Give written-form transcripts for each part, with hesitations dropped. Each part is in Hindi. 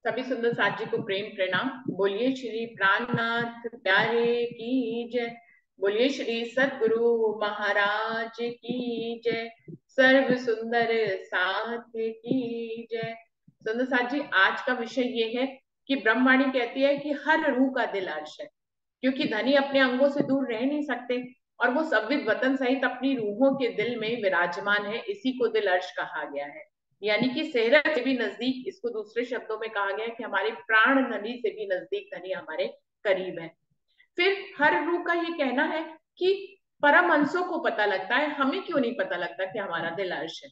सभी सुंदर साथ जी को प्रेम प्रणाम। बोलिए श्री प्राणनाथ प्यारे की जय। बोलिए श्री सदगुरु महाराज की जय। सर्व सुंदर साथ की जय। सुंदर साथ जी, आज का विषय ये है कि ब्रह्मवाणी कहती है कि हर रूह का दिल अर्श है, क्योंकि धनी अपने अंगों से दूर रह नहीं सकते और वो संविद वतन सहित अपनी रूहों के दिल में विराजमान है। इसी को दिल अर्श कहा गया है, यानी कि सेहरत से भी नजदीक। इसको दूसरे शब्दों में कहा गया है कि हमारे प्राण नली से भी नजदीक धनी हमारे करीब है। फिर हर रूह का ये कहना है कि परम अंशों को पता लगता है, हमें क्यों नहीं पता लगता कि हमारा दिल अर्श है।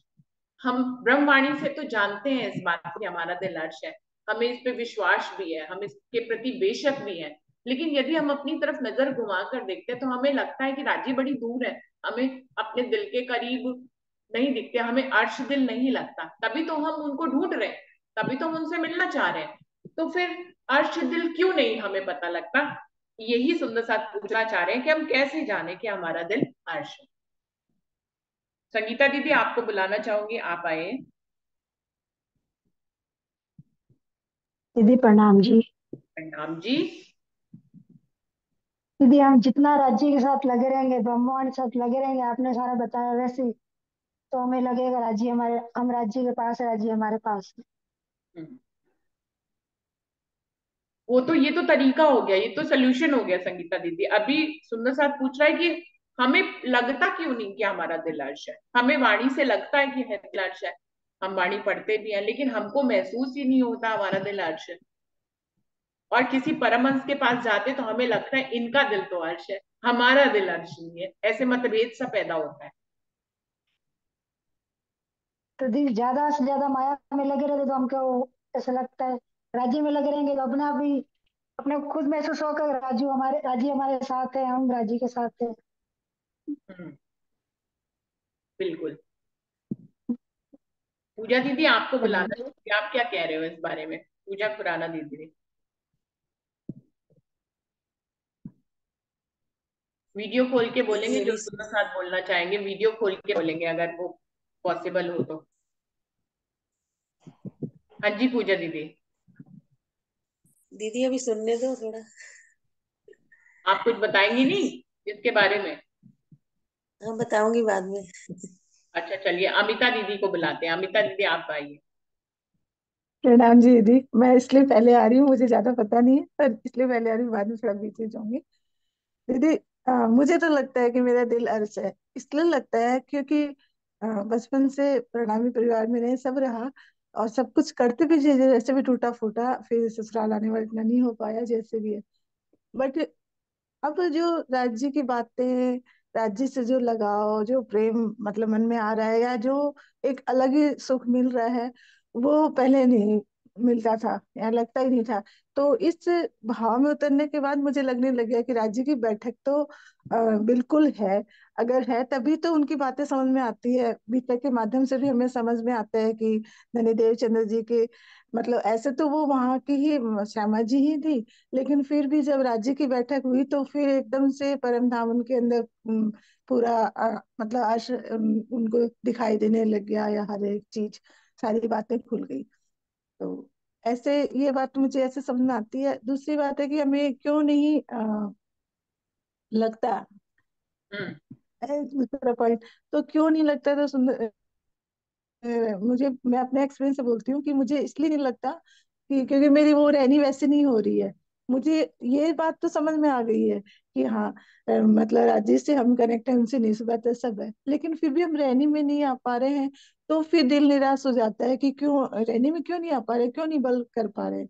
हम ब्रह्मवाणी से तो जानते हैं इस बात को कि हमारा दिल अर्श है, हमें इस पे विश्वास भी है, हम इसके प्रति बेशक भी है। लेकिन यदि हम अपनी तरफ नजर घुमा कर देखते हैं तो हमें लगता है कि राज्य बड़ी दूर है, हमें अपने दिल के करीब नहीं दिखते, हमें अर्श दिल नहीं लगता। तभी तो हम उनको ढूंढ रहे हैं, तभी तो हम उनसे मिलना चाह रहे हैं। तो फिर अर्श दिल क्यों नहीं हमें पता लगता, यही सुंदर साथ पूछना चाह रहे हैं कि हम कैसे जाने कि हमारा दिल अर्श है। संगीता दीदी, आपको बुलाना चाहूंगी, आप आए। दीदी प्रणाम जी। प्रणाम जी। दीदी हम जितना राज्य के साथ लगे रहेंगे, ब्रह्मांड के साथ लगे रहेंगे, आपने सारा बताया वैसे ही, तो हमें लगेगा राज्य हमारे, हम राज्य के पास है, राज्य हमारे पास है। हम्म, वो तो ये तो तरीका हो गया, ये तो सोल्यूशन हो गया संगीता दीदी। अभी सुंदर साथ पूछ रहा है कि हमें लगता क्यों नहीं कि हमारा दिल अर्श है। हमें वाणी से लगता है कि है दिल अर्श है, हम वाणी पढ़ते भी हैं, लेकिन हमको महसूस ही नहीं होता हमारा दिल अर्श है। और किसी परमहंस के पास जाते तो हमें लगता है इनका दिल तो अर्श है, हमारा दिल अर्श नहीं है। ऐसे मतभेद सा पैदा होता है। तो दीदी ज्यादा से ज्यादा माया में लगे रहते तो हमको ऐसा लगता है, राज्य में लगे रहेंगे तो अपना भी, अपने को खुद महसूस होगा कि राज्य हमारे साथ है, हम राज्य के साथ है। हम्म, बिल्कुल। पूजा दीदी, आपको बुलाना चलिए। चाहिए, आप क्या कह रहे हो इस बारे में? पूजा खुराना दीदी, वीडियो खोल के बोलेंगे, दीदी जो अभी सुंदर साथ बोलना चाहेंगे वीडियो खोल के बोलेंगे अगर वो पॉसिबल हो तो। हाँ जी पूजा दीदी। दीदी अभी सुनने दो थोड़ा। आप कुछ बताएंगी नहीं इसके बारे में? हाँ बताऊंगी बाद में। अच्छा चलिए, अमिता दीदी को बुलाते हैं। अमिता दीदी, आप आइए। प्रणाम जी दीदी। मैं इसलिए पहले आ रही हूँ, मुझे ज्यादा पता नहीं है, पर इसलिए पहले आ रही हूँ, बाद में थोड़ा बीच में जाऊंगी। दीदी, मुझे तो लगता है कि मेरा दिल अर्श है। इसलिए लगता है क्योंकि बचपन से प्रणामी परिवार में रहे, सब रहा और सब कुछ करते भी, जैसे भी टूटा फूटा, फिर ससुराल आने वाला इतना नहीं हो पाया जैसे भी है। बट अब जो राज्य की बातें, राज्य से जो लगाव, जो प्रेम मतलब मन में आ रहा है, या जो एक अलग ही सुख मिल रहा है, वो पहले नहीं मिलता था या लगता ही नहीं था। तो इस भाव में उतरने के बाद मुझे लगने लग गया कि राज्य की बैठक तो बिल्कुल है। अगर है तभी तो उनकी बातें समझ में आती है। बीतक के माध्यम से भी हमें समझ में आता है कि धनीदेव चंद्र जी के, मतलब ऐसे तो वो वहां की ही श्यामा जी ही थी, लेकिन फिर भी जब राज्य की बैठक हुई तो फिर एकदम से परम धाम उनके अंदर पूरा मतलब उनको दिखाई देने लग गया, या हर एक चीज, सारी बातें खुल गई। तो ऐसे ये बात मुझे ऐसे समझ में आती है। दूसरी बात है कि हमें क्यों नहीं लगता हम्म। है, दूसरा पॉइंट, तो क्यों नहीं लगता तो सुंदर, मुझे, मैं अपने एक्सपीरियंस से बोलती हूँ कि मुझे इसलिए नहीं लगता कि क्योंकि मेरी वो रहनी वैसे नहीं हो रही है। मुझे ये बात तो समझ में आ गई है कि हाँ, मतलब राजेश से हम कनेक्ट है, उनसे निस्बत है, सब है, लेकिन फिर भी हम रहनी में नहीं आ पा रहे हैं। तो फिर दिल निराश हो जाता है कि क्यों रहने में क्यों नहीं आ पा रहे, क्यों नहीं बल कर पा रहे।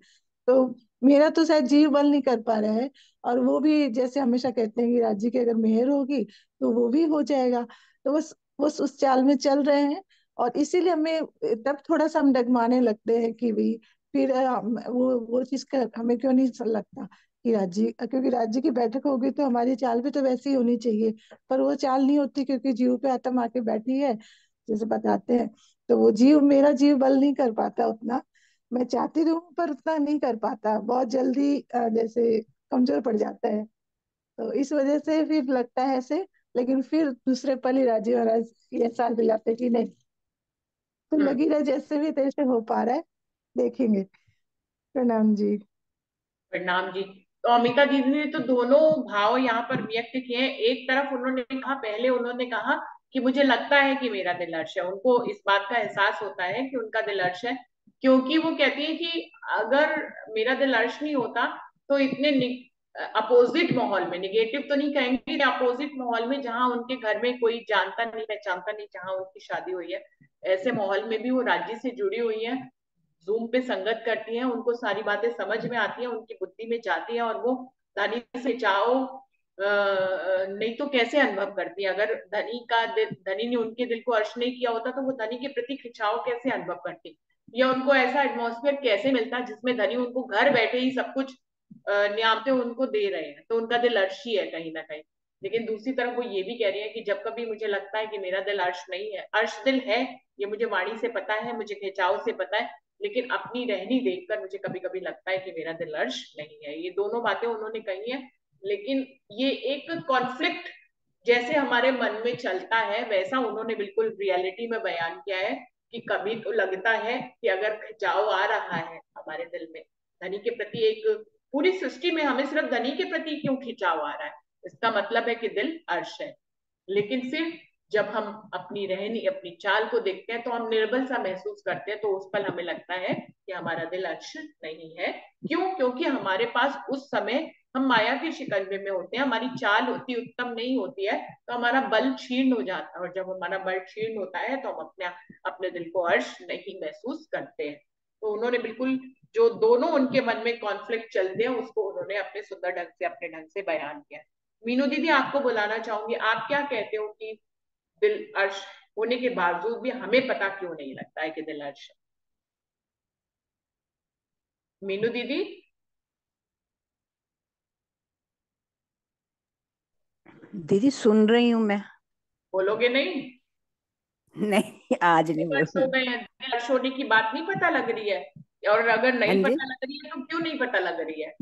तो मेरा तो शायद जीव बल नहीं कर पा रहा है। और वो भी जैसे हमेशा कहते हैं कि राज्य की अगर मेहर होगी तो वो भी हो जाएगा। तो बस उस चाल में चल रहे हैं। और इसीलिए हमें तब थोड़ा सा हम डगमाने लगते हैं कि भाई, फिर वो चीज का हमें क्यों नहीं लगता कि राज्य, क्योंकि राज्य की बैठक होगी तो हमारी चाल भी तो वैसी ही होनी चाहिए। पर वो चाल नहीं होती, क्योंकि जीव पे आत्मा आके बैठी है, जैसे बताते हैं। तो वो जीव, मेरा जीव बल नहीं कर पाता उतना। मैं चाहती तो हूँ पर उतना नहीं कर पाता, बहुत जल्दी जैसे कमजोर पड़ जाता है। तो इस वजह से फिर लगता है ऐसे। लेकिन फिर दूसरे पल ही राजीव महाराज ये एहसास दिलाते कि नहीं, तो हम्म। लगी रहे, जैसे भी तेरे से हो पा रहा है, देखेंगे। प्रणाम जी। प्रणाम जी। तो अमिता दीदी ने तो दोनों भाव यहाँ पर व्यक्त किए हैं। एक तरफ उन्होंने कहा, पहले उन्होंने कहा कि मुझे लगता है कि मेरा दिल अर्श है, उनको इस बात का एहसास होता है कि उनका दिल अर्श है, क्योंकि वो कहती है कि अगर मेरा दिल अर्श नहीं होता तो इतने अपोजिट माहौल में, निगेटिव तो नहीं कहेंगे, अपोजिट माहौल में जहां उनके घर में कोई जानता नहीं पहचानता नहीं, जहां उनकी शादी हुई है, ऐसे माहौल में भी वो राज्य से जुड़ी हुई है, जूम पे संगत करती हैं, उनको सारी बातें समझ में आती हैं, उनकी बुद्धि में जाती है, और वो धनी से चाहो नहीं तो कैसे अनुभव करती है। अगर धनी ने उनके दिल को अर्श नहीं किया होता तो वो धनी के प्रति खिंचाव कैसे अनुभव करती, या उनको ऐसा एटमॉस्फेयर कैसे मिलता जिसमें धनी उनको घर बैठे ही सब कुछ नियामतें उनको दे रहे हैं। तो उनका दिल अर्श ही है कहीं ना कहीं। लेकिन दूसरी तरफ वो ये भी कह रही है कि जब कभी मुझे लगता है कि मेरा दिल अर्श नहीं है, अर्श दिल है, ये मुझे वाणी से पता है, मुझे खिंचाव से पता है, लेकिन अपनी रहनी देखकर मुझे कभी कभी लगता है कि मेरा दिल अर्श नहीं है। ये दोनों बातें उन्होंने कही है, लेकिन ये एक कॉन्फ्लिक्ट जैसे हमारे मन में चलता है वैसा उन्होंने बिल्कुल रियलिटी में बयान किया है कि कभी तो लगता है कि अगर खिंचाव आ रहा है हमारे दिल में धनी के प्रति, एक पूरी सृष्टि में हमें सिर्फ धनी के प्रति क्यों खिंचाव आ रहा है, इसका मतलब है कि दिल अर्श है। लेकिन फिर जब हम अपनी रहनी अपनी चाल को देखते हैं तो हम निर्बल सा महसूस करते हैं, तो उस पल हमें लगता है कि हमारा दिल अर्श नहीं है। क्यों? क्योंकि हमारे पास उस समय हम माया के शिकंजे में होते हैं, हमारी चाल उतनी उत्तम नहीं होती है, तो हमारा बल क्षीण हो जाता है, और जब हमारा बल क्षीण होता है तो हम अपने अपने दिल को अर्श नहीं महसूस करते हैं। तो उन्होंने बिल्कुल जो दोनों उनके मन में कॉन्फ्लिक्ट चलते हैं उसको उन्होंने अपने सुंदर ढंग से अपने ढंग से बयान किया। मीनू दीदी आपको बुलाना चाहूंगी, आप क्या कहते हो कि दिल अर्श होने के बावजूद भी हमें पता क्यों नहीं लगता है कि दिल अर्श है? मीनू दीदी दीदी सुन रही हूँ मैं। बोलोगे नहीं? नहीं, आज नहीं वर्ष हो बोलूंगी। गए हैं, दिल अर्श होने की बात नहीं पता लग रही है, और अगर हाँ नहीं जी। पता लग रही है तो क्यों नहीं पता लग रही है?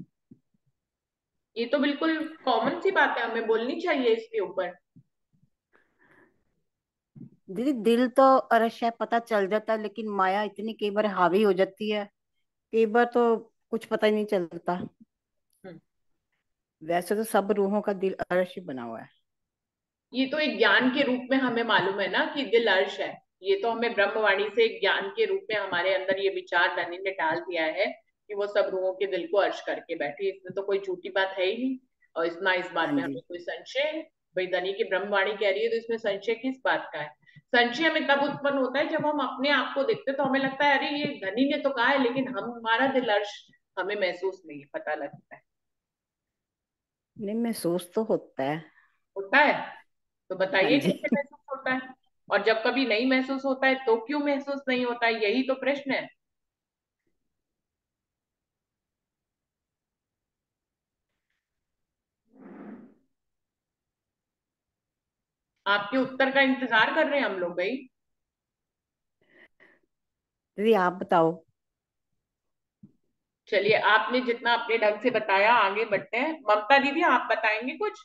ये तो बिल्कुल कॉमन सी बात है, हमें बोलनी चाहिए इसके ऊपर। दीदी दिल तो अवश्य पता चल जाता है, लेकिन माया इतनी कई बार हावी हो जाती है, कई बार तो कुछ पता ही नहीं चलता। हम्म। वैसे तो सब रूहों का दिल अवश्य बना हुआ है। ये तो एक ज्ञान के रूप में हमें मालूम है ना कि दिल अर्श है, ये तो हमें ब्रह्मवाणी से एक ज्ञान के रूप में हमारे अंदर ये विचार धनी ने डाल दिया है कि वो सब रूहों के दिल को अर्श करके बैठी, इसमें तो कोई झूठी बात है ही नहीं, और इस बात हाँ में हमें जी। कोई संशय है? भाई धनी की ब्रह्मवाणी कह रही है तो इसमें संशय किस बात का है? संशय हमें तब उत्पन्न होता है जब हम अपने आप को देखते हैं तो हमें लगता है अरे ये धनी ने तो कहा है, लेकिन हम हमारा दिल अर्श हमें महसूस नहीं पता लगता है। नहीं, महसूस तो होता है। होता है? तो हाँ बताइए जी। कैसे महसूस होता है, और जब कभी नहीं महसूस होता है तो क्यों महसूस नहीं होता है, यही तो प्रश्न है। आपके उत्तर का इंतजार कर रहे हैं हम लोग भाई। दीदी आप बताओ। चलिए, आपने जितना अपने ढंग से बताया आगे बढ़ते हैं। ममता दीदी आप बताएंगे कुछ?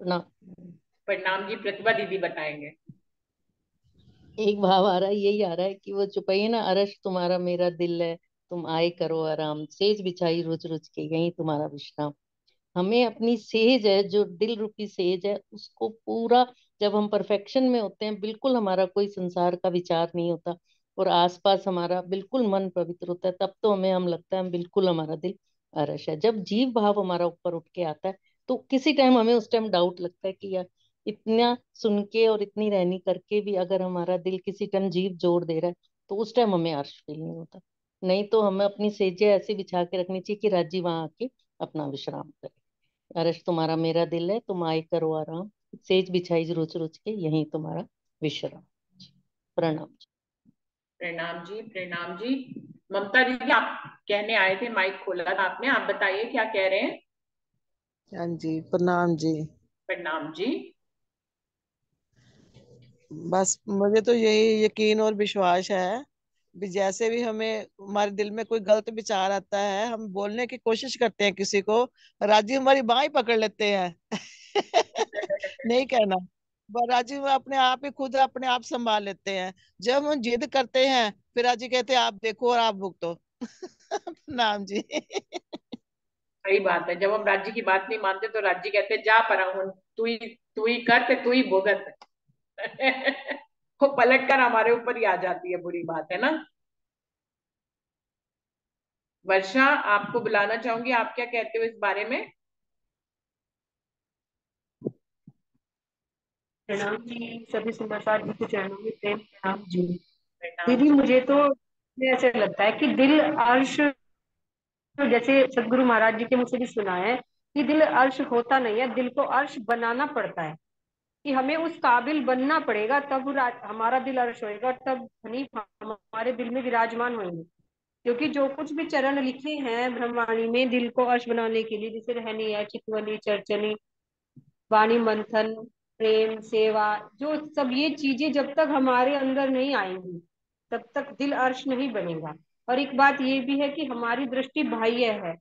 ना, परिणाम जी प्रतिभा दीदी बताएंगे। एक भाव आ रहा है, यही आ रहा है कि वो चुपैया ना, अरश तुम्हारा मेरा दिल है, तुम आए करो आराम, सेज बिछाई रुच रुच के यही तुम्हारा विश्राम। हमें अपनी सेज है, जो दिल रूपी सेज है, उसको पूरा, जब हम परफेक्शन में होते हैं, बिल्कुल हमारा कोई संसार का विचार नहीं होता, और आसपास हमारा बिल्कुल मन पवित्र होता है, तब तो हमें हम लगता है हम बिल्कुल, हमारा दिल अरश है। जब जीव भाव हमारा ऊपर उठ के आता है तो किसी टाइम हमें उस टाइम डाउट लगता है कि यार, इतना सुन के और इतनी रहनी करके भी अगर हमारा दिल किसी टाइम जीव जोड़ दे रहा है, तो उस टाइम हमें अर्श फील नहीं होता। नहीं तो हमें अपनी सेजें ऐसी बिछा के रखनी चाहिए कि राजी वहां आके अपना विश्राम करे। अरश तुम्हारा मेरा दिल है, तुम आए करो आराम, सेज बिछाई रुच रुच के यही तुम्हारा विश्राम। प्रणाम। प्रणाम जी, प्रणाम जी। ममता दीदी आप कहने आए थे, माइक खोला था आपने, आप बताइए क्या कह रहे हैं। हाँ जी, प्रणाम जी। प्रणाम जी। बस मुझे तो यही यकीन और विश्वास है भी जैसे भी हमें हमारे दिल में कोई गलत विचार आता है, हम बोलने की कोशिश करते हैं किसी को, राजी हमारी बांह ही पकड़ लेते हैं नहीं कहना। राजी वो अपने आप ही खुद अपने आप संभाल लेते हैं। जब हम जिद करते हैं फिर राजी कहते हैं आप देखो और आप भुगतो। नाम जी। सही बात है, जब हम राज्य की बात नहीं मानते तो राज्य कहते जा परा हूं, तू ही कर ते तू ही भुगत। वो पलट कर हमारे ऊपर ही आ जाती है, बुरी बात है ना। वर्षा, आपको बुलाना चाहूंगी, आप क्या कहते हो इस बारे में? प्रणाम जी, सभी सुंदरसार जी के चरणों में प्रेम प्रणाम जी। प्रणाम दीदी जी। मुझे तो ऐसा लगता है कि दिल अर्श, जैसे सदगुरु महाराज जी के मुझसे भी सुना है कि दिल अर्श होता नहीं है, दिल को अर्श बनाना पड़ता है। कि हमें उस काबिल बनना पड़ेगा, तब हमारा दिल अर्श होएगा, तब धनी हमारे दिल में विराजमान होंगे। क्योंकि जो कुछ भी चरण लिखे हैं ब्रह्मवाणी में दिल को अर्श बनाने के लिए, जैसे रहनी है, चितवनी, चरचनी, वाणी मंथन, प्रेम, सेवा, जो सब ये चीजें जब तक हमारे अंदर नहीं आएंगी तब तक दिल अर्श नहीं बनेगा। और एक बात ये भी है कि हमारी दृष्टि बाह्य है,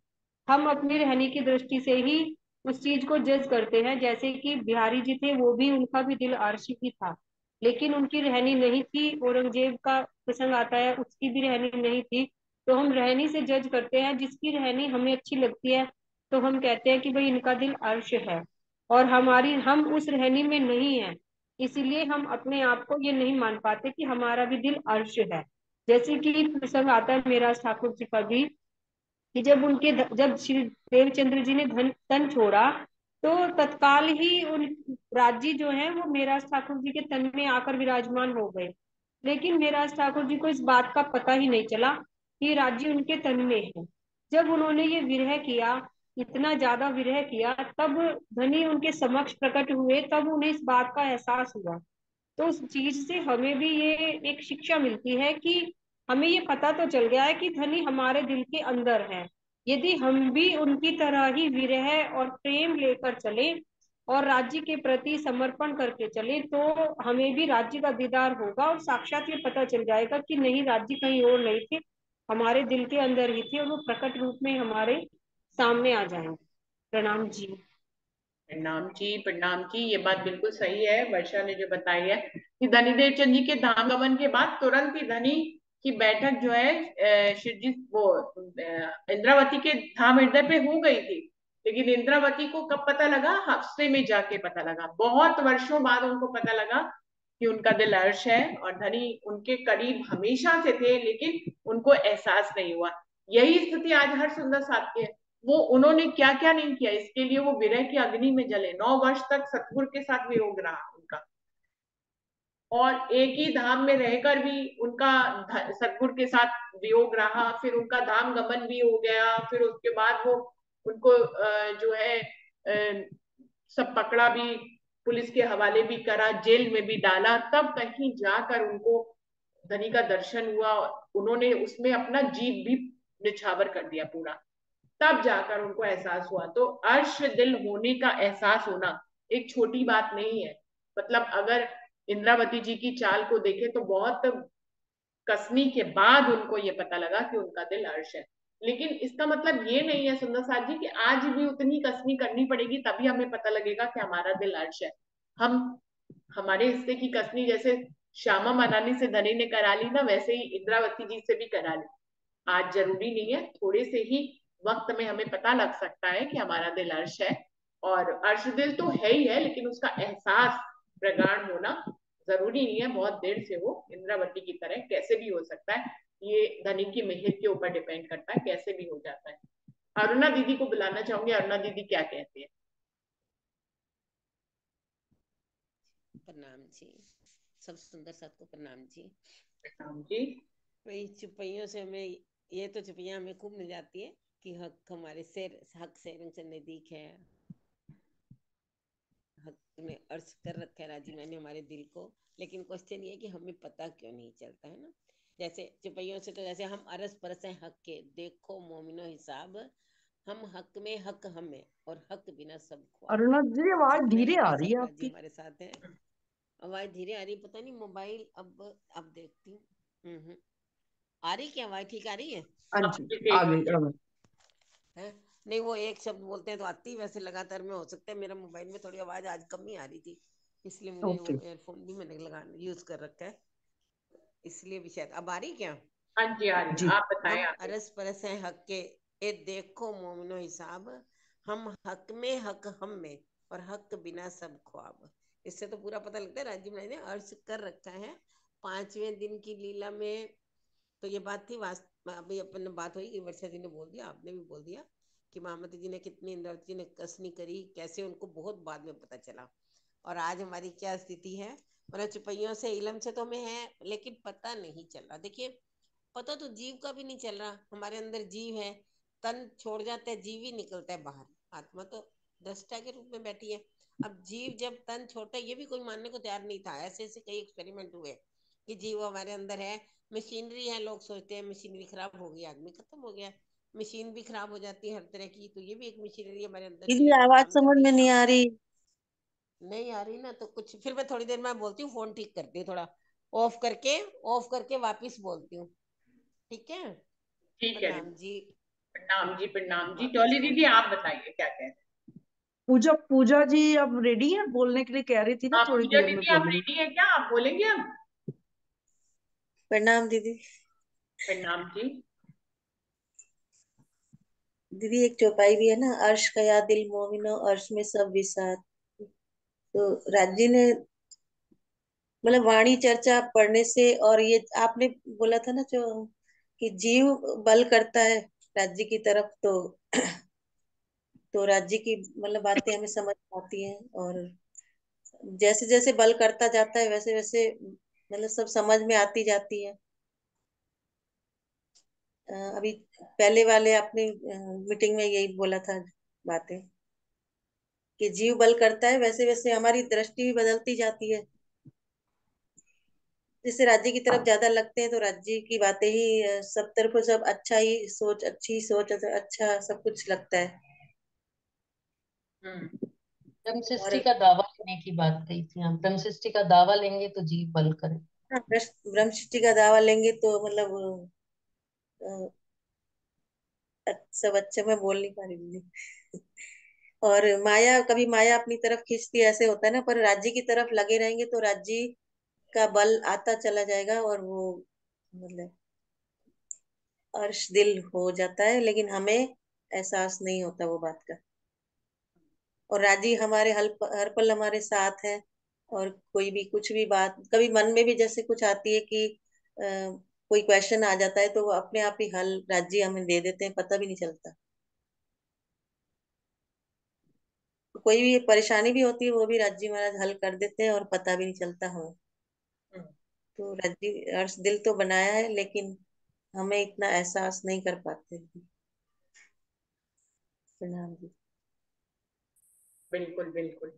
हम अपनी रहने की दृष्टि से ही उस चीज को जज करते हैं। जैसे कि बिहारी जी थे, वो भी, उनका भी दिल अर्श ही था, लेकिन उनकी रहनी नहीं थी। औरंगजेब का प्रसंग आता है, उसकी भी रहनी नहीं थी। तो हम रहनी से जज करते हैं, जिसकी रहनी हमें अच्छी लगती है तो हम कहते हैं कि भाई इनका दिल अर्श है, और हम उस रहनी में नहीं है, इसीलिए हम अपने आप को ये नहीं मान पाते कि हमारा भी दिल अर्श है। जैसे कि प्रसंग आता है मेरा ठाकुर जी का भी, कि जब श्री देवचंद्र जी ने तन छोड़ा, तो तत्काल ही उन राजी जो है वो मेराज ठाकुर जी के तन में आकर विराजमान हो गए। लेकिन मेराज ठाकुर जी को इस बात का पता ही नहीं चला कि राजी उनके तन में है। जब उन्होंने ये विरह किया, इतना ज्यादा विरह किया, तब धनी उनके समक्ष प्रकट हुए, तब उन्हें इस बात का एहसास हुआ। तो उस चीज से हमें भी ये एक शिक्षा मिलती है कि हमें ये पता तो चल गया है कि धनी हमारे दिल के अंदर है। यदि हम भी उनकी तरह ही विरह और प्रेम लेकर चले और राज्य के प्रति समर्पण करके चले, तो हमें भी राज्य का दीदार होगा और साक्षात ये पता चल जाएगा कि नहीं, राज्य कहीं और नहीं थे, हमारे दिल के अंदर ही थे, और वो प्रकट रूप में हमारे सामने आ जाएंगे। प्रणाम जी। प्रणाम जी, प्रणाम जी। ये बात बिल्कुल सही है, वर्षा ने जो बताई है कि धनीदेव चंद जी के धाम गमन के बाद तुरंत ही धनी की बैठक जो है शिव जी वो इंद्रावती के धाम हृदय पे हो गई थी। लेकिन इंद्रावती को कब पता लगा? हफ्ते में जाके पता लगा, बहुत वर्षों बाद उनको पता लगा कि उनका दिल अर्श है। और धनी उनके करीब हमेशा से थे, लेकिन उनको एहसास नहीं हुआ। यही स्थिति आज हर सुंदर साथ की है। वो उन्होंने क्या क्या नहीं किया इसके लिए, वो विरह की अग्नि में जले, 9 वर्ष तक सतगुरु के साथ वियोग रहा उनका। और एक ही धाम में रहकर भी उनका सतगुरु के साथ वियोग रहा, फिर उनका धाम गमन भी हो गया। फिर उसके बाद वो उनको जो है सब पकड़ा भी, पुलिस के हवाले भी करा, जेल में भी डाला, तब कहीं जाकर उनको धनी का दर्शन हुआ। उन्होंने उसमें अपना जीव भी निछावर कर दिया पूरा, तब जाकर उनको एहसास हुआ। तो अर्श दिल होने का एहसास होना एक छोटी बात नहीं है। मतलब अगर इंद्रावती जी की चाल को देखे तो बहुत कसनी के बाद उनको ये पता लगा कि उनका दिल अर्श है। लेकिन इसका मतलब ये नहीं है सुंदर साथ जी कि आज भी उतनी कसनी करनी पड़ेगी तभी हमें पता लगेगा कि हमारा दिल अर्श है। हम हमारे हिस्से की कसनी जैसे श्यामा मनानी से धनी ने करा ली ना, वैसे ही इंद्रावती जी से भी करा ली। आज जरूरी नहीं है, थोड़े से ही वक्त में हमें पता लग सकता है कि हमारा दिल अर्श है। और अर्श दिल तो है ही है, लेकिन उसका एहसास प्रगाढ़ होना जरूरी नहीं है बहुत देर से हो। इंद्रावती की तरह कैसे भी हो सकता है, ये धनी की मेहर के ऊपर डिपेंड करता है, कैसे भी हो जाता है। अरुणा दीदी को बुलाना चाहूंगी, अरुणा दीदी क्या कहती है? प्रणाम जी, सब सुंदर साथ को प्रणाम जी। प्रणाम जी। वही चुपैयों से हमें, ये तो चुपैया हमें खूब मिल जाती है कि हक हमारे शेर, हक शेरों से नजदीक है। हक ने अर्ज कर रखा है राजी मैंने हमारे दिल को। लेकिन क्वेश्चन ये कि हमें पता क्यों नहीं चलता है ना। जैसे चुपैयों से तो जैसे हम अरस परस हैं हक के, देखो मोमिनो हिसाब, हम हक में हक हमें, और हक बिना सब ख्वाब। अरुणा जी, आवाज इतने धीरे हक आ के रही है साथ राजी आपकी। हमारे साथ है। आवाज धीरे आ रही, पता नहीं मोबाइल, अब देखती हूँ। आ रही क्या आवाज? ठीक आ रही है? हाँ जी, आ गई आ गई। है नहीं, वो एक शब्द बोलते हैं तो आती, वैसे लगातार में हो सकता है मेरा मोबाइल में थोड़ी आवाज आज कम ही आ रही थी। इसलिए मुझे ओके। वो एयरफोन भी मैंने लगा यूज कर रखा है, इसलिए भी शायद अब आ रही क्या। हाँ जी आ रही जी। है, आप बताएं हम आगे। अरस परस हैं हक के, ए देखो मोमिनो हिसाब, हम हक में हक हम में, और हक बिना सब ख्वाब। इससे तो पूरा पता लगता है राजीव भाई ने अर्ज कर रखा है 5वें दिन की लीला में। तो ये बात थी अभी अपन बात हुई कि वर्षा जी ने बोल दिया, आपने भी बोल दिया कि महामती जी ने कितनी, इंद्रावती जी ने कसनी करी, कैसे उनको बहुत बाद में पता चला। और आज हमारी क्या स्थिति है, मतलब चुपैयों से इलम से तो हमें है, लेकिन पता नहीं चल रहा। देखिए पता तो जीव का भी नहीं चल रहा, हमारे अंदर जीव है, तन छोड़ जाता है जीव ही निकलता है बाहर, आत्मा तो दृष्टा के रूप में बैठी है। अब जीव जब तन छोड़ता है, ये भी कोई मानने को तैयार नहीं था, ऐसे ऐसे कई एक्सपेरिमेंट हुए कि जीव हमारे अंदर है। मशीनरी है, लोग सोचते हैं मशीनरी खराब हो गई आदमी खत्म हो गया, मशीन भी खराब हो जाती है हर तरह की, तो ये भी एक मशीनरी हमारे अंदर की दीदी है जो आवाज काम कर समझ रही में है। नहीं आ रही। नहीं आ रही ना, तो कुछ फिर मैं थोड़ी देर में बोलती हूँ, फोन ठीक करती हूँ थोड़ा, ऑफ करके वापिस बोलती हूँ, ठीक है। ठीक है प्रणाम दीदी। जी। प्रणाम जी, प्रणाम जी। वापिस डॉली बोल। दीदी आप बताइए क्या कह रहे हैं। पूजा पूजा जी अब रेडी है बोलने के लिए, कह रही थी ना हाँ थोड़ी पूजा देर में दीदी आप बोलेंगे। रेडी है क्या, आप बोलेंगे अब। प्रणाम दीदी। प्रणाम जी। दीदी एक चौपाई भी है ना, अर्श का या दिल मोमिनो अर्श में सब विसात। तो राजी ने मतलब वाणी चर्चा पढ़ने से, और ये आपने बोला था ना जो कि जीव बल करता है राज्य की तरफ, तो राज्य की मतलब बातें हमें समझ आती हैं, और जैसे जैसे बल करता जाता है वैसे वैसे मतलब सब समझ में आती जाती है। अभी पहले वाले आपने मीटिंग में यही बोला था बातें, कि जीव बल करता है वैसे वैसे हमारी दृष्टि भी बदलती जाती है। जैसे राज्य की तरफ ज्यादा लगते हैं तो राज्य की बातें ही सब तरफ सब अच्छा ही सोच, अच्छी सोच, अच्छा सब कुछ लगता है। हम्म। ब्रह्म और सृष्टि का दावा लेने की बात कही थी, हम ब्रह्म सृष्टि का दावा लेंगे तो जीव बल करे। हाँ, ब्रह्म सृष्टि का दावा लेंगे तो मतलब सब अच्छा, मैं बोल नहीं पा रही हूँ। और माया, कभी माया अपनी तरफ खींचती है, ऐसे होता है ना, पर राज्य की तरफ लगे रहेंगे तो राज्य का बल आता चला जाएगा, और वो मतलब अर्श दिल हो जाता है, लेकिन हमें एहसास नहीं होता वो बात का। और राजी हमारे हर पल हमारे साथ है। और कोई भी कुछ भी बात कभी मन में भी जैसे कुछ आती है कि कोई क्वेश्चन आ जाता है, तो वो अपने आप ही हल राजी हमें दे देते हैं, पता भी नहीं चलता। कोई भी परेशानी भी होती है वो भी राजी महाराज हल कर देते हैं, और पता भी नहीं चलता हमें। हम्म। तो राजी अर्श दिल तो बनाया है, लेकिन हमें इतना एहसास नहीं कर पाते। प्रणाम जी। बिल्कुल बिल्कुल।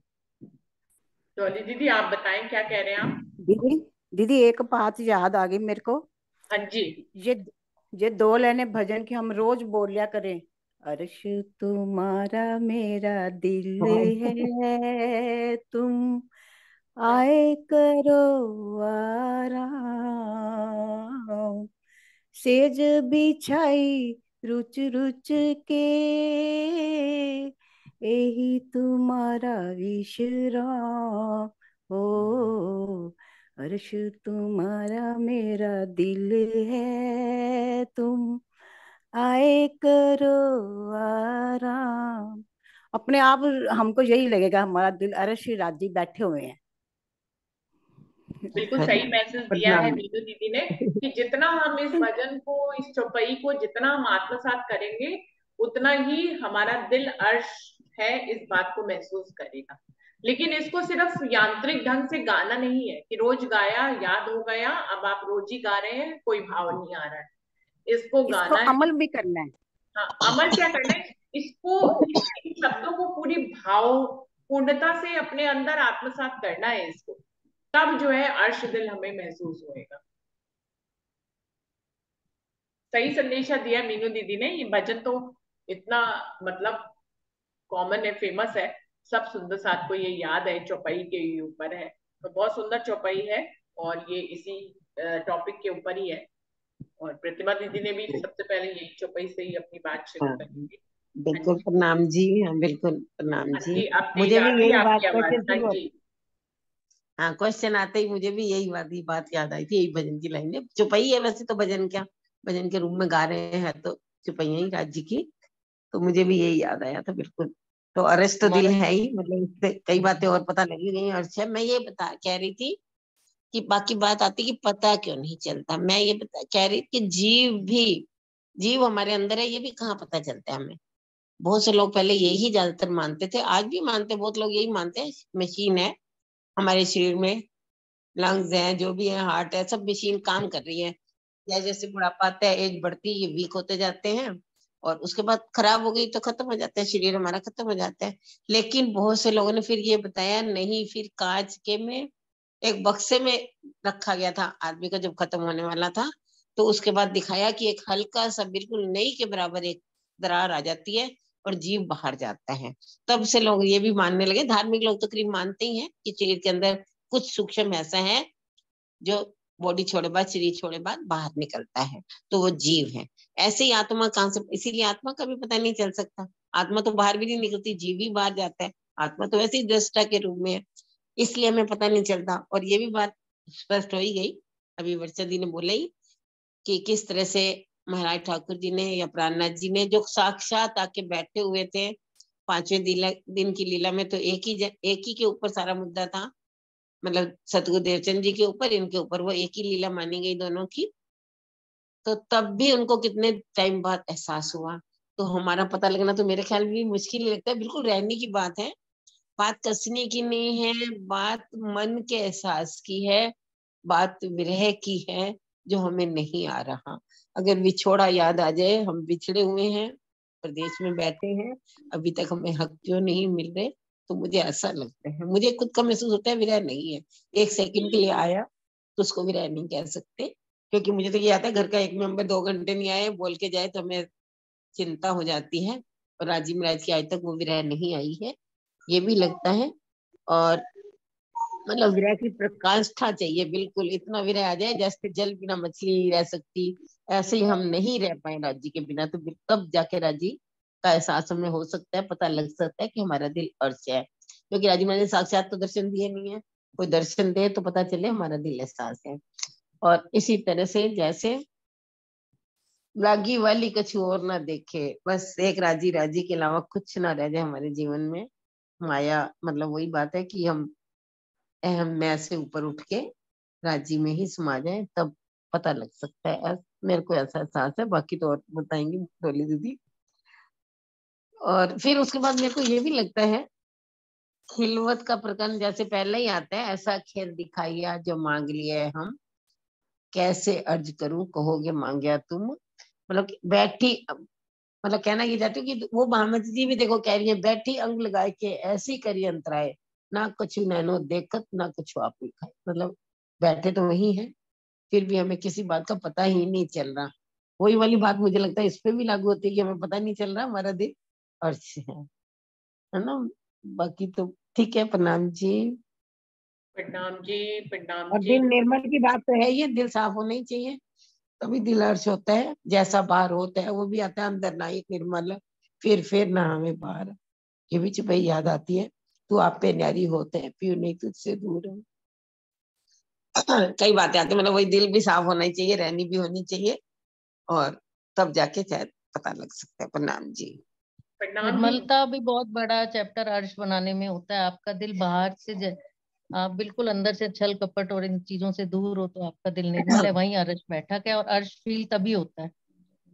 डॉली दीदी आप बताएं क्या कह रहे हैं आप। दीदी दीदी एक बात याद आ गई मेरे को। हाँ जी। ये ये दो लाइनें भजन की हम रोज बोल लिया करें। अर्श तुम्हारा मेरा दिल है, तुम आए करो आराम, सेज बिछाई रुच रुच के, यही तुम्हारा विश्राम हो। अर्श तुम्हारा मेरा दिल है, तुम आए करो आराम। अपने आप हमको यही लगेगा हमारा दिल अर्श राजी बैठे हुए हैं। बिल्कुल सही मैसेज दिया है प्रणाम। नीतू दीदी ने, कि जितना हम इस भजन को, इस चौपाई को जितना हम आत्मसात करेंगे, उतना ही हमारा दिल अर्श है इस बात को महसूस करेगा। लेकिन इसको सिर्फ यांत्रिक ढंग से गाना नहीं है कि रोज गाया याद हो गया, अब आप रोज ही गा रहे हैं कोई भाव नहीं आ रहा है। इसको इसको गाना है। अमल भी करना है। हाँ अमल क्या करना है, इसको, इन शब्दों को पूरी भाव पूर्णता से अपने अंदर आत्मसात करना है इसको, तब जो है अर्श दिल हमें महसूस होएगा। सही संदेशा दिया मीनू दीदी ने। ये भजन तो इतना मतलब कॉमन है, फेमस है, सब सुंदर साथ को ये याद है, चौपाई के ऊपर है, तो बहुत सुंदर चौपाई है। और ये इसी टॉपिक के ऊपर ही है। और प्रतिमा दीदी ने भी सबसे पहले यही चौपाई से ही अपनी बात शुरू हाँ करी थी। हाँ बिल्कुल जी। प्रणाम जी, हाँ बिल्कुल प्रणाम हाँ जी। जी अब तेज मुझे आ भी गई यही बात आपकी आवाज। कैसे हाँ शुरू जी। हाँ, क्वेश्चन आते ही मुझे भी यही बात याद आई थी, यही भजन की लाइन है। चुपई है वैसे तो, भजन क्या, भजन के रूप में गा रहे हैं तो चुपैया ही राज्य की, तो मुझे भी यही याद आया था बिल्कुल। तो अरस तो दिल है ही, मतलब इससे कई बातें और पता लगी गई। और अच्छा, मैं ये कह रही थी कि बाकी बात आती कि पता क्यों नहीं चलता। मैं ये कह रही थी कि जीव हमारे अंदर है, ये भी कहाँ पता चलता है हमें। बहुत से लोग पहले यही ज्यादातर मानते थे, आज भी मानते, बहुत लोग यही मानते हैं मशीन है हमारे शरीर में, लंग्स हैं, जो भी है, हार्ट है, सब मशीन काम कर रही है। या जैसे बुढ़ापा आता है, एज बढ़ती है, ये वीक होते जाते हैं और उसके बाद खराब हो गई तो खत्म हो जाता है, शरीर हमारा खत्म हो जाता है। लेकिन बहुत से लोगों ने फिर ये बताया नहीं, फिर कांच के में एक बक्से में रखा गया था आदमी का, जब खत्म होने वाला था तो उसके बाद दिखाया कि एक हल्का सा बिल्कुल नई के बराबर एक दरार आ जाती है और जीव बाहर जाता है। तब से लोग ये भी मानने लगे, धार्मिक लोग तो करीब मानते ही हैं कि शरीर के अंदर कुछ सूक्ष्म ऐसा है जो बॉडी छोड़े बाद, शरीर छोड़े बाद बाहर निकलता है, तो वो जीव है। ऐसे ही आत्मा कहाँ से, इसीलिए आत्मा का भी पता नहीं चल सकता। आत्मा तो बाहर भी नहीं निकलती, जीव ही बाहर जाता है। आत्मा तो वैसे ही दृष्टा के रूप में है, इसलिए हमें पता नहीं चलता। और ये भी बात स्पष्ट हो ही गई, अभी वर्षा दी ने बोला ही कि किस तरह से महाराज ठाकुर जी ने या प्राणनाथ जी ने जो साक्षात आके बैठे हुए थे 5वें दिन की लीला में, तो एक ही के ऊपर सारा मुद्दा था, मतलब सतगुरु देवचंद जी के ऊपर, इनके ऊपर, वो एक ही लीला मानी गई दोनों की। तो तब भी उनको कितने टाइम बाद एहसास हुआ, तो हमारा पता लगना तो मेरे ख्याल में भी मुश्किल ही लगता है। बिल्कुल रहने की बात है, बात कसने की नहीं है, बात मन के एहसास की है, बात विरह की है, जो हमें नहीं आ रहा। अगर विछोड़ा याद आ जाए, हम बिछड़े हुए हैं, प्रदेश में बैठे हैं, अभी तक हमें हक क्यों नहीं मिल रहे, तो मुझे ऐसा लगता है, मुझे खुद का महसूस होता है विरह नहीं है। एक सेकंड के लिए आया तो उसको विरह नहीं कह सकते, क्योंकि मुझे तो ये आता है घर का एक मेंबर 2 घंटे नहीं आए, बोल के जाए तो हमें चिंता हो जाती है। और राजीव महाराज की आज तक वो विरह नहीं आई है, ये भी लगता है। और मतलब विरह की प्रकाष्ठा चाहिए, बिल्कुल इतना विरह आ जाए जैसे जल बिना मछली रह सकती, ऐसे ही हम नहीं रह पाए राज्य के बिना। तो तब जाके राज्य का एहसास हमें हो सकता है, पता लग सकता है कि हमारा दिल अर्श है। क्योंकि राजीव महाराज ने साक्षात तो दर्शन दिए नहीं है, कोई दर्शन दे तो पता चले हमारा दिल एहसास है। और इसी तरह से जैसे लागी वाली कुछ और ना देखे, बस एक राजी राजी के अलावा कुछ ना रह जाए हमारे जीवन में। माया मतलब वही बात है कि हम अहम मैं से ऊपर उठ के राज्य में ही समा जाए, तब पता लग सकता है। मेरे को ऐसा एहसास है, बाकी तो और बताएंगी डोली दीदी। और फिर उसके बाद मेरे को ये भी लगता है, खिलवत का प्रकरण जैसे पहले ही आता है, ऐसा खेल दिखाइया जो मांग लिया है हम, कैसे अर्ज करूं कहोगे मांगया तुम। मतलब बैठी, मतलब कहना ये चाहती हूँ कि वो महामती जी भी देखो कह रही है, बैठी अंग लगाए के ऐसी करी अंतराय, ना कुछ नैनो देखत ना कुछ आप खाए। मतलब बैठे तो वही है, फिर भी हमें किसी बात का पता ही नहीं चल रहा। वही वाली बात मुझे लगता है इस पे भी लागू होती है कि हमें पता नहीं चल रहा हमारा दिल अर्श है ना। बाकी तो ठीक है, प्रणाम जी। प्रणाम जी, प्रणाम और जी। दिल निर्मल की बात तो है, ये दिल साफ होना ही चाहिए, तभी दिल अर्श होता है। जैसा बाहर होता है वो भी आता है अंदर, ना एक निर्मल फिर ना हमें बाहर। ये भी चुपई याद आती है, तू आप पे न्यारी होते हैं पियो नहीं तुझसे दूर है। कई बातें आती है, मतलब वही दिल भी साफ होना ही चाहिए, रहनी भी होनी चाहिए, और तब जाके शायद पता लग सकता है। प्रणाम जी। प्रणाम जी। निर्मलता भी बहुत बड़ा चैप्टर अर्श बनाने में होता है। आपका दिल बाहर से आप बिल्कुल अंदर से छल कपट और इन चीजों से दूर हो तो आपका दिल निर्मल है, वहीं अर्श बैठा है। और अर्श फील तभी होता है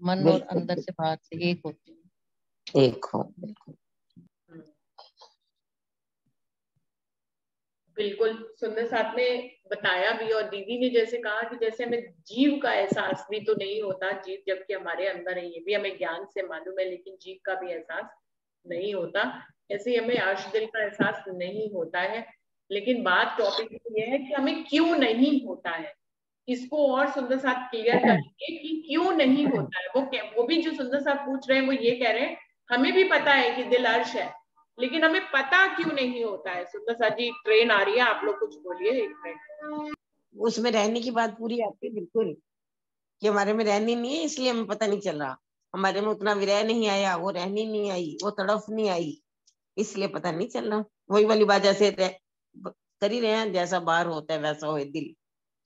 मन और बिल्कुल अंदर से बाहर से एक होते हैं। एक हो, बिल्कुल बिल्कुल सुंदर साथ में बताया भी। और दीदी ने जैसे कहा कि जैसे हमें जीव का एहसास भी तो नहीं होता, जीव जबकि हमारे अंदर है, ये भी हमें ज्ञान से मालूम है, लेकिन जीव का भी एहसास नहीं होता। ऐसे ही हमें अर्श दिल का एहसास नहीं होता है। लेकिन बात टॉपिक ये है कि हमें क्यों नहीं होता है, इसको और सुंदर साथ क्लियर करेंगे कि क्यों नहीं होता है। वो भी जो सुंदर साथ पूछ रहे हैं वो ये कह रहे हैं हमें भी पता है कि दिल अर्श है, लेकिन हमें पता क्यों नहीं होता है। सुंदर साथ जी ट्रेन आ रही है, आप लोग कुछ बोलिए एक मिनट। उसमें रहने की बात पूरी आती है, बिल्कुल कि हमारे में रहनी नहीं है, इसलिए हमें पता नहीं चल रहा। हमारे में उतना विरह नहीं आया, वो रहनी नहीं आई, वो तड़फ नहीं आई, इसलिए पता नहीं चल रहा। वही वाली बात, जैसे कर ही रहे हैं, जैसा बाहर होता है वैसा हो दिल।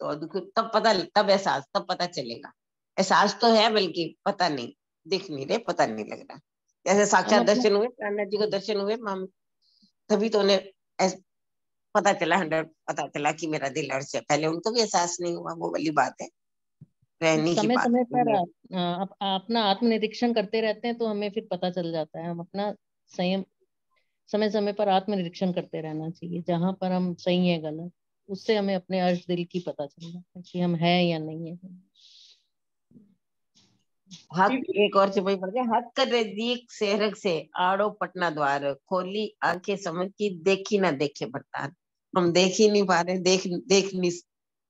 तो तब एहसास, तब पता चलेगा। एहसास तो है, बल्कि पता नहीं, दिख नहीं रहे, पता नहीं लग रहा। जैसे साक्षात हम अपना दर्शन हुए, प्राणनाथ जी को दर्शन हुए, हम तभी तो उन्हें पता चला, 100 पता चला कि मेरा दिल अर्श है। पहले उनको भी एहसास नहीं हुआ, वो वाली बात है, रहने की समय बात समय पर है। अपना आत्मनिरीक्षण करते रहते हैं तो हमें फिर पता चल जाता है। हम अपना संयम समय समय पर आत्मनिरीक्षण करते रहना चाहिए। जहां पर हम सही है गलत, उससे हमें अपने अर्श दिल की पता चल जाता है कि हम है या नहीं है। हक, दीदी एक और चुपई पड़ गया। हक कर नजदीक सेहरग से आड़ो पटना द्वार, खोली आंखें समझ की देखी ना देखे बरतार। हम देख ही नहीं पा रहे, देख नहीं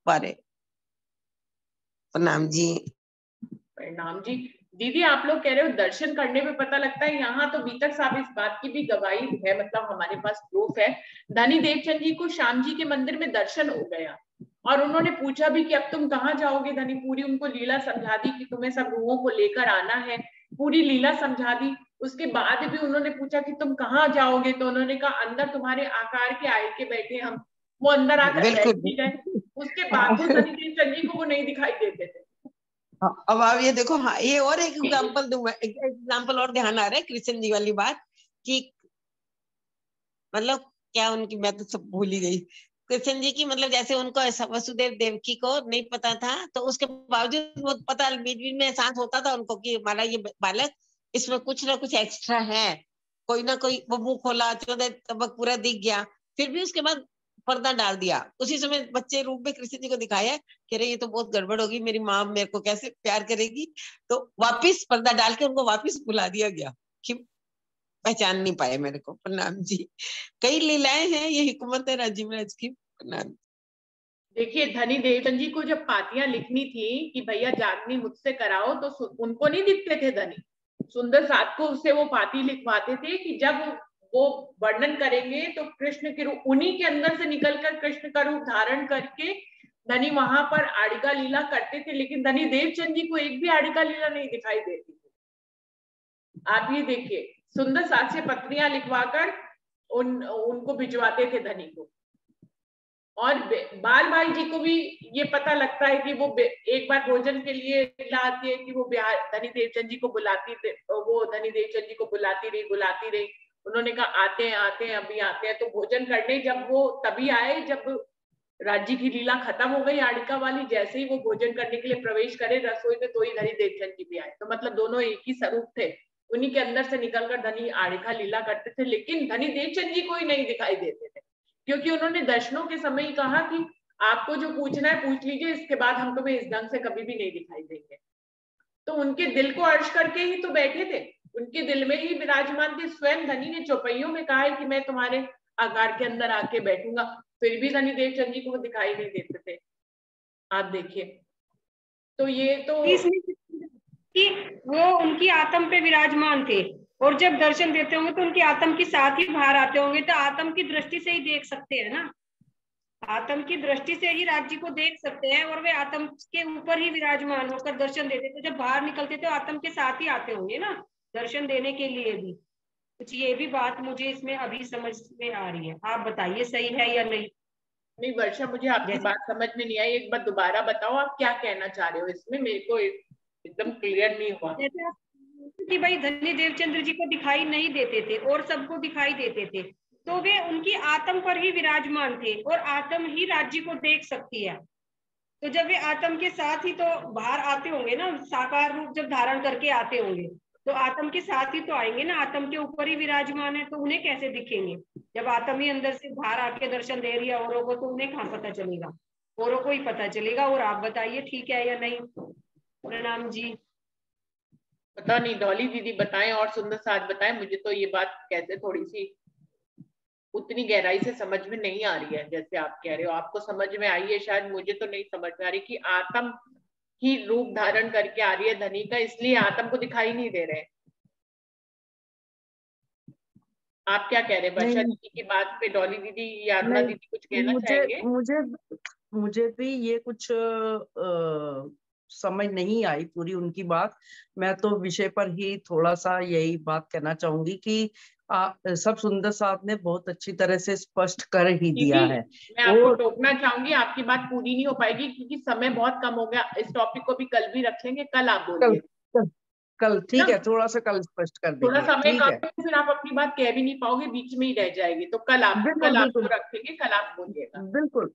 पा रहे। प्रणाम जी। प्रणाम जी। दीदी आप लोग कह रहे हो दर्शन करने में पता लगता है, यहाँ तो बीतक साहब इस बात की भी गवाही है, मतलब हमारे पास प्रूफ है। धनी देवचंद जी को श्याम जी के मंदिर में दर्शन हो गया और उन्होंने पूछा भी कि अब तुम कहाँ जाओगे। धनी पूरी उनको लीला समझा दी कि तुम्हें सब रूहों को लेकर आना है, पूरी लीला समझा दी। उसके बाद भी उन्होंने पूछा कि तुम कहाँ जाओगे, तो उन्होंने कहा अंदर तुम्हारे आकार के आए के बैठे हम। वो अंदर आकर बैठ बिल्कुल। भी गए। उसके बावजूद धनी देवचंद जी को वो नहीं दिखाई देते थे। अब आप ये देखो, हाँ, ये और एक एग्जाम्पल दूंगा, एक एग्जाम्पल और ध्यान आ रहा है कृष्ण जी वाली बात कि मतलब क्या उनकी, मैं तो सब भूल ही गई। कृष्ण जी की मतलब जैसे उनको ऐसा वसुदेव देवकी को नहीं पता था, तो उसके बावजूद वो पता बीच बीच में एहसास होता था उनको कि हमारा ये बालक, इसमें कुछ ना कुछ एक्स्ट्रा है, कोई ना कोई। वो मुंह खोला, 14 तबक पूरा दिख गया, फिर भी उसके बाद पर्दा डाल दिया। उसी समय बच्चे रूप में कृष्ण जी को दिखाया कि अरे ये तो बहुत गड़बड़ होगी, मेरी माँ मेरे को कैसे प्यार करेगी। तो वापिस पर्दा डाल के उनको वापिस बुला दिया गया कि पहचान नहीं पाए मेरे को। प्रणाम जी। कई लीलाएं हैं, ये हिकमत है राजीव राज की। प्रणाम। देखिए धनी देवचंद जी को जब पातियां लिखनी थी कि भैया जागनी मुझसे कराओ, तो उनको नहीं दिखते थे धनी। सुंदर साथ को उससे वो पाती लिखवाते थे कि जब वो वर्णन करेंगे तो कृष्ण के रूप, उन्हीं के अंदर से निकलकर कृष्ण का रूप धारण करके धनी वहां पर आड़िका लीला करते थे। लेकिन धनी देवचंद जी को एक भी आड़िका लीला नहीं दिखाई देती थी। आप ये देखिए, सुंदर साथ से पत्नियां लिखवाकर उनको भिजवाते थे धनी को। और बाल भाई जी को भी ये पता लगता है कि वो एक बार भोजन के लिए आती है कि वो धनी देवचंद जी को बुलाती, वो धनी देवचंद जी को बुलाती रही। उन्होंने कहा आते हैं अभी आते हैं। तो भोजन करने जब वो तभी आए जब राज्य की लीला खत्म हो गई आड़िका वाली। जैसे ही वो भोजन करने के लिए प्रवेश करे रसोई में, तो ही धनी देवचंद जी भी आए। तो मतलब दोनों एक ही स्वरूप थे, उन्हीं के अंदर से निकलकर धनी आड़िका लीला करते थे। लेकिन धनी देवचंद जी को ही नहीं दिखाई देते थे, क्योंकि उन्होंने दर्शनों के समय ही कहा कि आपको जो पूछना है पूछ लीजिए, इसके बाद हम तुम्हें इस ढंग से कभी भी नहीं दिखाई देंगे। तो उनके दिल को अर्श करके ही तो बैठे थे, उनके दिल में ही विराजमान थे। स्वयं धनी ने चौपइयों में कहा है कि मैं तुम्हारे आकार के अंदर आके बैठूंगा, फिर भी धनी देवचंद जी को वो दिखाई नहीं देते थे। आप देखिए, तो ये तो इसमें कि वो उनकी आत्म पे विराजमान थे, और जब दर्शन देते होंगे तो उनकी आत्म के साथ ही बाहर आते होंगे। तो आत्म की दृष्टि से ही देख सकते हैं ना, आत्म की दृष्टि से ही राज्य को देख सकते हैं, और वे आत्म के ऊपर ही विराजमान होकर दर्शन देते। तो जब बाहर निकलते तो आत्म के साथ ही आते होंगे ना दर्शन देने के लिए भी। कुछ ये भी बात मुझे इसमें अभी समझ में आ रही है। आप बताइए सही है या नहीं। नहीं वर्षा, मुझे आपकी जैसे बात समझ में नहीं आई, एक बार दोबारा बताओ आप क्या कहना चाह रहे हो इसमें, मेरे को एकदम क्लियर नहीं हुआ। जैसे आप कि भाई धनी देवचंद्र जी को दिखाई नहीं देते थे और सबको दिखाई देते थे, तो वे उनकी आत्म पर ही विराजमान थे, और आत्म ही राज्य को देख सकती है। तो जब वे आत्म के साथ ही तो बाहर आते होंगे ना, साकार रूप जब धारण करके आते होंगे, तो आत्म के साथ ही तो आएंगे ना, आत्म के ऊपर ही विराजमान है, तो उन्हें कैसे दिखेंगे। जब आत्म ही अंदर से बाहर आके दर्शन दे रही है औरों को, तो उन्हें कहाँ पता चलेगा, औरों को ही पता चलेगा। और आप बताइए ठीक है या नहीं। प्रणाम जी। पता नहीं, डॉली दीदी बताएं और सुंदर साथ बताएं, मुझे तो ये बात कैसे थोड़ी सी उतनी गहराई से समझ में नहीं आ रही है। जैसे आप कह रहे हो आपको समझ में आई है शायद, मुझे तो नहीं समझ में आ रही कि आत्म ही रूप धारण करके आ रही है धनी का, इसलिए आत्म को दिखाई नहीं दे रहे। आप क्या कह रहे हैं वर्षा नहीं दीदी की बात पे? डॉली दीदी या अरुणा नहीं, दीदी कुछ कहना मुझे चाहेंगे? मुझे मुझे भी ये कुछ समझ नहीं आई पूरी उनकी बात। मैं तो विषय पर ही थोड़ा सा यही बात कहना चाहूंगी कि सब सुंदर साथ ने बहुत अच्छी तरह से स्पष्ट कर ही दिया है। मैं आपको और टोकना चाहूंगी, आपकी बात पूरी नहीं हो पाएगी क्योंकि समय बहुत कम हो गया। इस टॉपिक को भी कल भी रखेंगे, कल आप कल बोलिए कल, कल ठीक ना। है, थोड़ा सा कल स्पष्ट कर थोड़ा देंगे, समय ठीक कम है। है, फिर आप अपनी बात कह भी नहीं पाओगे, बीच में ही रह जाएगी। तो कल बिल्कुल आपको बिल्कुल रखेंगे, कल आप बोलिएगा। बिल्कुल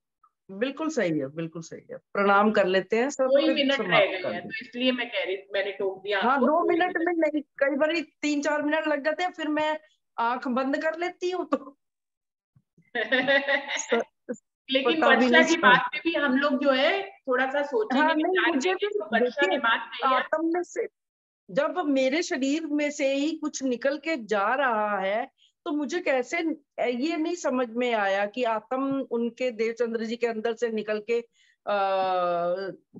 बिल्कुल सही है, बिल्कुल सही है। प्रणाम कर लेते हैं सब, 2 ही फिर मिनट रह समाप्त गए कर हैं, देंगे। तो इसलिए मैं कह रही, मैंने टोक दिया हाँ, आपको। 2 2 ही मिनट में मिनट। नहीं, कई बार 3-4 मिनट लग जाते हैं, फिर मैं आंख बंद कर लेती हूँ तो लेकिन पता भी वर्षा नहीं की चलता। बात पे भी हम लोग जो है थोड़ा सा सोचेंगे, हाँ नहीं, विचार मुझे करेंगे। भी तो वर्षा देखिए, ने बात कही है। आत्म में से जब मेरे शरीर में से ही कुछ निकल के जा रहा है, तो मुझे कैसे ये नहीं समझ में आया कि आत्म उनके देवचंद्र जी के अंदर से निकल के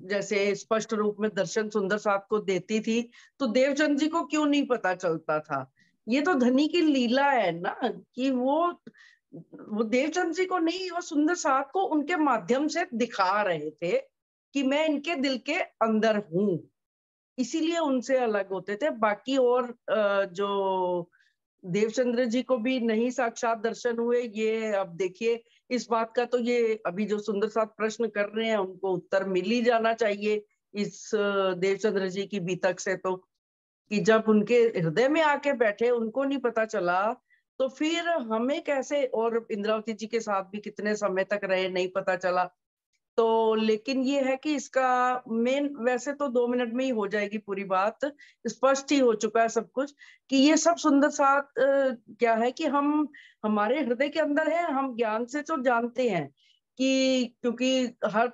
जैसे स्पष्ट रूप में दर्शन सुंदर साथ को देती थी, तो देवचंद्र जी को क्यों नहीं पता चलता था? ये तो धनी की लीला है ना, कि वो देवचंद्र जी को नहीं, वो सुंदर साथ को उनके माध्यम से दिखा रहे थे कि मैं इनके दिल के अंदर हूं, इसीलिए उनसे अलग होते थे। बाकी और जो देवचंद्र जी को भी नहीं साक्षात दर्शन हुए, ये अब देखिए इस बात का तो ये अभी जो सुंदर साथ प्रश्न कर रहे हैं उनको उत्तर मिल ही जाना चाहिए इस देवचंद्र जी की बीतक से, तो कि जब उनके हृदय में आके बैठे उनको नहीं पता चला, तो फिर हमें कैसे? और इंद्रावती जी के साथ भी कितने समय तक रहे नहीं पता चला। तो लेकिन ये है कि इसका मेन, वैसे तो 2 मिनट में ही हो जाएगी पूरी बात, स्पष्ट ही हो चुका है सब कुछ, कि ये सब सुंदर साथ क्या है कि हम हमारे हृदय के अंदर है। हम ज्ञान से तो जानते हैं कि क्योंकि हर